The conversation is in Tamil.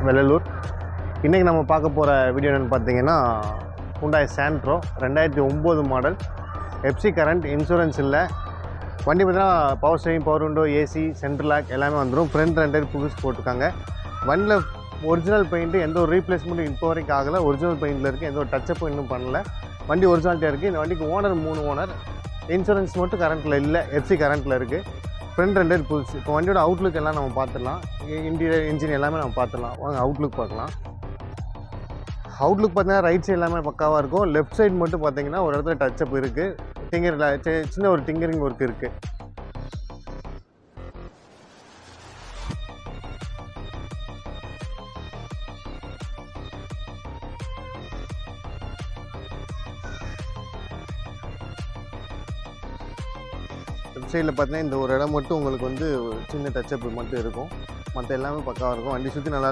வெள்ளலூர். இன்றைக்கி நம்ம பார்க்க போகிற வீடியோ என்னென்னு பார்த்தீங்கன்னா, Hyundai Santro 2009 model, FC current, insurance இல்லை. வண்டி பார்த்தீங்கன்னா power steering, power window, AC, central lock எல்லாமே வந்துடும். ஃப்ரண்ட் ரெண்டு புதுசு போட்டிருக்காங்க. வண்டியில் ஒரிஜினல் பெயிண்ட்டு, எந்த ஒரு ரீப்ளேஸ்மெண்ட்டும் இப்போ வரைக்கும் ஆகலை. ஒரிஜினல் பெயிண்டில் இருக்குது, எந்த ஒரு டச்சப்பும் இன்னும் பண்ணல. வண்டி ஒரிஜினாலிட்டியாக இருக்குது. இந்த வண்டிக்கு ஓனர் 3 ஓனர். இன்சூரன்ஸ் மட்டும் கரண்ட்டில் இல்லை, எஃப்சி கரண்ட்டில் இருக்குது. ஃப்ரண்ட் ரெண்டு புதுசு. இப்போ வண்டியோட அவுட்லுக் எல்லாம் நம்ம பார்த்துடலாம். இன்டீரியர், இன்ஜின் எல்லாமே நம்ம பார்த்துடலாம். வாங்க அவுட்லுக் பார்க்கலாம். அவுட்லுக் பார்த்தீங்கன்னா ரைட் சைடு எல்லாமே பக்காவாக இருக்கும். லெஃப்ட் சைடு மட்டும் பார்த்தீங்கன்னா ஒரு இடத்துல டச்சப் இருக்குது. சின்ன ஒரு டிங்கரிங் ஒர்க் இருக்குது. லெஃப்ட் சைடில் பார்த்தீங்கன்னா இந்த ஒரு இடம் மட்டும் உங்களுக்கு வந்து சின்ன டச்சப் மட்டும் இருக்கும். மற்ற எல்லாமே பக்காவாக இருக்கும். வண்டி சுற்றி நல்லாயிருக்கும்.